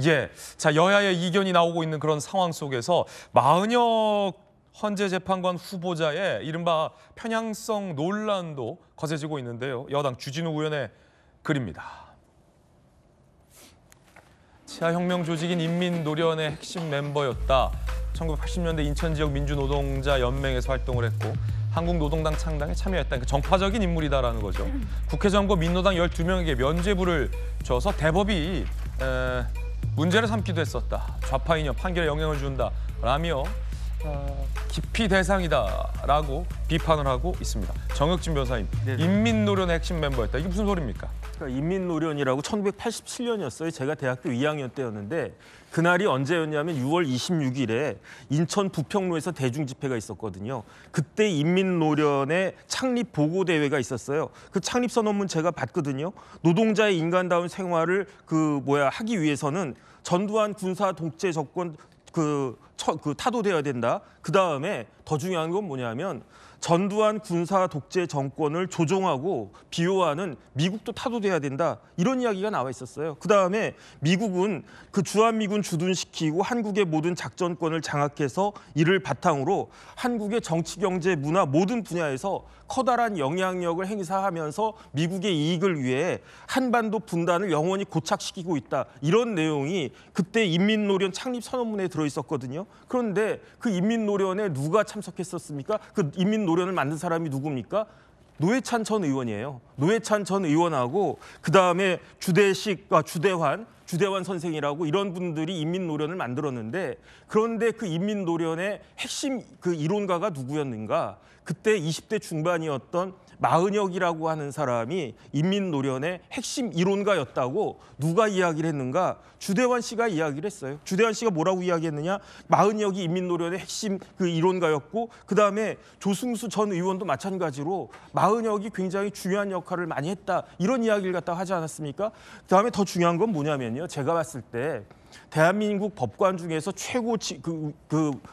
예, 자 여야의 이견이 나오고 있는 그런 상황 속에서 마은혁 헌재재판관 후보자의 이른바 편향성 논란도 거세지고 있는데요. 여당 주진우 의원의 글입니다. 치아혁명 조직인 인민노련의 핵심 멤버였다. 1980년대 인천 지역 민주노동자 연맹에서 활동을 했고 한국노동당 창당에 참여했다. 그러니까 정파적인 인물이다라는 거죠. 국회의장과 민노당 12명에게 면죄부를 줘서 대법이 문제를 삼기도 했었다. 좌파 이념 판결에 영향을 준다라며 기피 대상이다라고 비판을 하고 있습니다. 정혁진 변호사님, 인민노련의 핵심 멤버였다. 이게 무슨 소리입니까? 그러니까 인민노련이라고 1987년이었어요. 제가 대학교 2학년 때였는데 그날이 언제였냐면 6월 26일에 인천 부평로에서 대중집회가 있었거든요. 그때 인민노련의 창립 보고대회가 있었어요. 그 창립선언문 제가 봤거든요. 노동자의 인간다운 생활을 하기 위해서는 전두환 군사 독재 정권 타도돼야 된다. 그다음에 더 중요한 건 뭐냐면 전두환 군사 독재 정권을 조종하고 비호하는 미국도 타도돼야 된다. 이런 이야기가 나와 있었어요. 그다음에 미국은 그 주한미군 주둔시키고 한국의 모든 작전권을 장악해서 이를 바탕으로 한국의 정치, 경제, 문화 모든 분야에서 커다란 영향력을 행사하면서 미국의 이익을 위해 한반도 분단을 영원히 고착시키고 있다. 이런 내용이 그때 인민노련 창립 선언문에 들어있었거든요. 그런데 그 인민노련에 누가 참석했었습니까? 그 인민노련을 만든 사람이 누굽니까? 노회찬 전 의원이에요. 노회찬 전 의원하고 그다음에 주대환 선생이라고 이런 분들이 인민노련을 만들었는데 그런데 그 인민노련의 핵심 그 이론가가 누구였는가? 그때 20대 중반이었던 마은혁이라고 하는 사람이 인민노련의 핵심 이론가였다고 누가 이야기를 했는가? 주대환 씨가 이야기를 했어요. 주대환 씨가 뭐라고 이야기했느냐? 마은혁이 인민노련의 핵심 그 이론가였고 그다음에 조승수 전 의원도 마찬가지로 마은혁이 굉장히 중요한 역할을 많이 했다. 이런 이야기를 갖다 하지 않았습니까? 그다음에 더 중요한 건 뭐냐면요. 제가 봤을 때 대한민국 법관 중에서 최고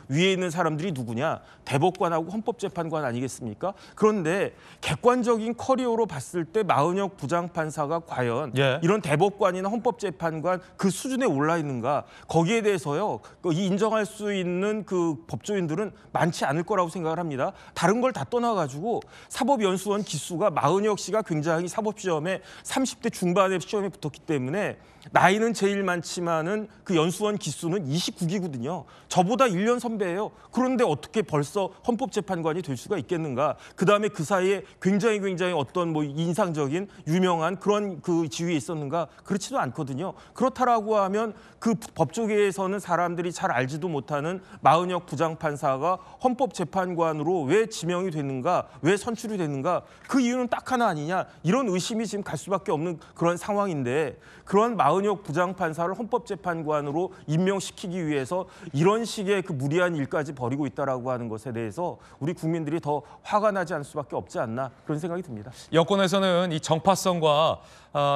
위에 있는 사람들이 누구냐? 대법관하고 헌법재판관 아니겠습니까? 그런데 객관적인 커리어로 봤을 때 마은혁 부장판사가 과연 이런 대법관이나 헌법재판관 그 수준에 올라 있는가? 거기에 대해서요. 인정할 수 있는 그 법조인들은 많지 않을 거라고 생각을 합니다. 다른 걸 다 떠나가지고 사법연수원 기수가 마은혁 씨가 굉장히 사법시험에 30대 중반에 시험에 붙었기 때문에 나이는 제일 많지만은 그 연수원 기수는 29기거든요. 저보다 1년 선배예요. 그런데 어떻게 벌써 헌법재판관이 될 수가 있겠는가? 그다음에 그 사이에 굉장히 어떤 인상적인 유명한 그런 그 지위에 있었는가? 그렇지도 않거든요. 그렇다라고 하면 그 법조계에서는 사람들이 잘 알지도 못하는 마은혁 부장판사가 헌법재판관으로 왜 지명이 됐는가? 왜 선출이 됐는가? 그 이유는 딱 하나 아니냐? 이런 의심이 지금 갈 수밖에 없는 그런 상황인데 그런 마은혁 부장판사를 헌법재판관으로 임명시키기 위해서 이런 식의 그 무리한 일까지 벌이고 있다라고 하는 것에 대해서 우리 국민들이 더 화가 나지 않을 수밖에 없지 않나 그런 생각이 듭니다. 여권에서는 이 정파성과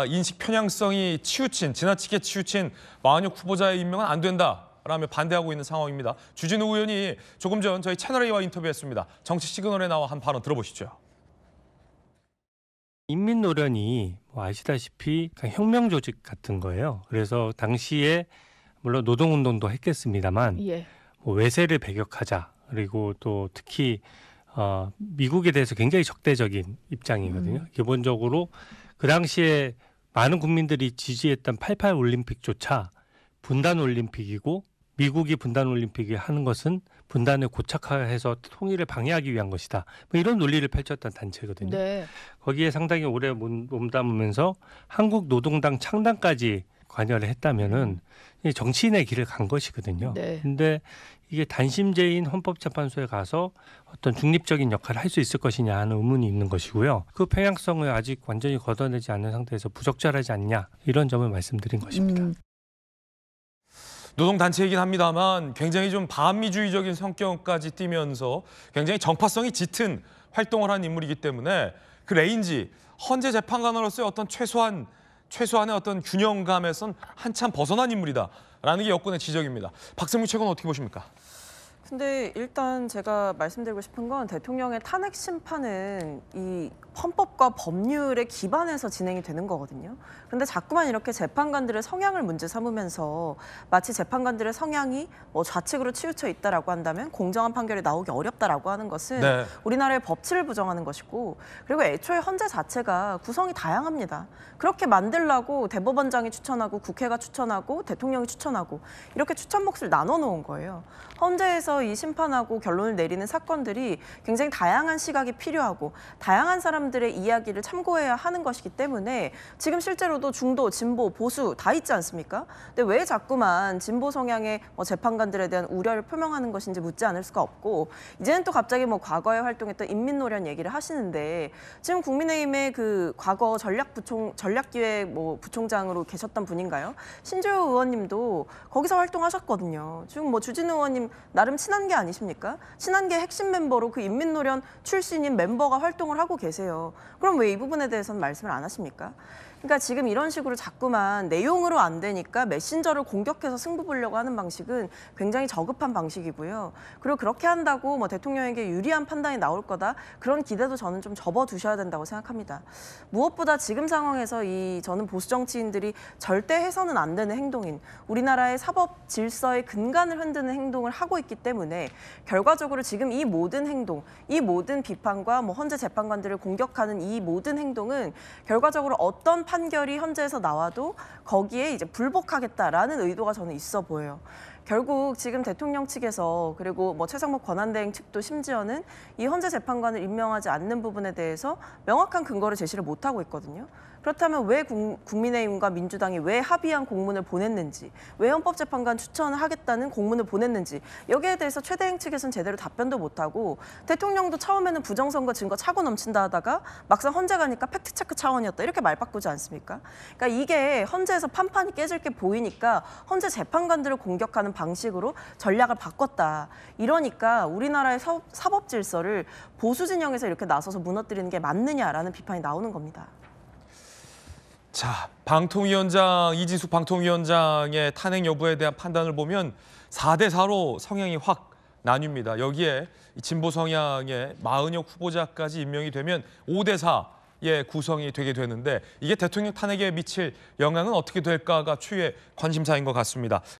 인식 편향성이 지나치게 치우친 마은혁 후보자의 임명은 안 된다라며 반대하고 있는 상황입니다. 주진우 의원이 조금 전 저희 채널A와 인터뷰했습니다. 정치 시그널에 나와 한 발언 들어보시죠. 인민노련이 아시다시피 혁명 조직 같은 거예요. 그래서 당시에 물론 노동운동도 했겠습니다만 외세를 배격하자. 그리고 또 특히 미국에 대해서 굉장히 적대적인 입장이거든요. 기본적으로 그 당시에 많은 국민들이 지지했던 88 올림픽조차 분단 올림픽이고 미국이 분단 올림픽을 하는 것은 분단을 고착화해서 통일을 방해하기 위한 것이다. 이런 논리를 펼쳤던 단체거든요. 네. 거기에 상당히 오래 몸담으면서 한국 노동당 창당까지 관여를 했다면은 정치인의 길을 간 것이거든요. 그런데 이게 단심제인 헌법재판소에 가서 어떤 중립적인 역할을 할 수 있을 것이냐 하는 의문이 있는 것이고요. 그 편향성을 아직 완전히 걷어내지 않은 상태에서 부적절하지 않냐 이런 점을 말씀드린 것입니다. 노동단체이긴 합니다만 굉장히 좀 반미주의적인 성격까지 띠면서 굉장히 정파성이 짙은 활동을 한 인물이기 때문에 그 레인지 헌재 재판관으로서의 어떤 최소한의 어떤 균형감에선 한참 벗어난 인물이다라는 게 여권의 지적입니다. 박세무 최고는 어떻게 보십니까? 근데 일단 제가 말씀드리고 싶은 건 대통령의 탄핵 심판은 이 헌법과 법률에 기반해서 진행이 되는 거거든요. 근데 자꾸만 이렇게 재판관들의 성향을 문제 삼으면서 마치 재판관들의 성향이 뭐 좌측으로 치우쳐 있다라고 한다면 공정한 판결이 나오기 어렵다라고 하는 것은 네. 우리나라의 법치를 부정하는 것이고, 그리고 애초에 헌재 자체가 구성이 다양합니다. 그렇게 만들라고 대법원장이 추천하고 국회가 추천하고 대통령이 추천하고 이렇게 추천 몫을 나눠 놓은 거예요. 헌재에서 이 심판하고 결론을 내리는 사건들이 굉장히 다양한 시각이 필요하고 다양한 사람들의 이야기를 참고해야 하는 것이기 때문에 지금 실제로도 중도, 진보, 보수 다 있지 않습니까? 근데 왜 자꾸만 진보 성향의 재판관들에 대한 우려를 표명하는 것인지 묻지 않을 수가 없고, 이제는 또 갑자기 과거에 활동했던 인민노련 얘기를 하시는데, 지금 국민의힘의 그 과거 전략기획 부총장으로 계셨던 분인가요? 신조효 의원님도 거기서 활동하셨거든요. 지금 주진우 의원님 나름 친한 게 아니십니까? 친한 게 핵심 멤버로 그 인민노련 출신인 멤버가 활동을 하고 계세요. 그럼 왜 이 부분에 대해서는 말씀을 안 하십니까? 그러니까 지금 이런 식으로 자꾸만 내용으로 안 되니까 메신저를 공격해서 승부 보려고 하는 방식은 굉장히 저급한 방식이고요. 그리고 그렇게 한다고 대통령에게 유리한 판단이 나올 거다, 그런 기대도 저는 좀 접어두셔야 된다고 생각합니다. 무엇보다 지금 상황에서 저는 보수 정치인들이 절대 해서는 안 되는 행동인 우리나라의 사법 질서의 근간을 흔드는 행동을 하고 있기 때문에 결과적으로 지금 이 모든 행동, 이 모든 비판과 헌재 재판관들을 공격하는 이 모든 행동은 결과적으로 어떤 판결이 헌재에서 나와도 거기에 이제 불복하겠다라는 의도가 저는 있어 보여요. 결국 지금 대통령 측에서, 그리고 최상목 권한대행 측도 심지어는 이 헌재 재판관을 임명하지 않는 부분에 대해서 명확한 근거를 제시를 못하고 있거든요. 그렇다면 왜 국민의힘과 민주당이 왜 합의한 공문을 보냈는지, 왜 헌법재판관 추천을 하겠다는 공문을 보냈는지, 여기에 대해서 최대행 측에서는 제대로 답변도 못하고, 대통령도 처음에는 부정선거 증거 차고 넘친다 하다가 막상 헌재 가니까 팩트체크 차원이었다, 이렇게 말 바꾸지 않습니까? 그러니까 이게 헌재에서 판판이 깨질 게 보이니까 헌재 재판관들을 공격하는 방식으로 전략을 바꿨다. 이러니까 우리나라의 사법 질서를 보수 진영에서 이렇게 나서서 무너뜨리는 게 맞느냐라는 비판이 나오는 겁니다. 자, 이진숙 방통위원장의 탄핵 여부에 대한 판단을 보면 4대 4로 성향이 확 나뉩니다. 여기에 진보 성향의 마은혁 후보자까지 임명이 되면 5대 4의 구성이 되게 되는데, 이게 대통령 탄핵에 미칠 영향은 어떻게 될까가 추후의 관심사인 것 같습니다.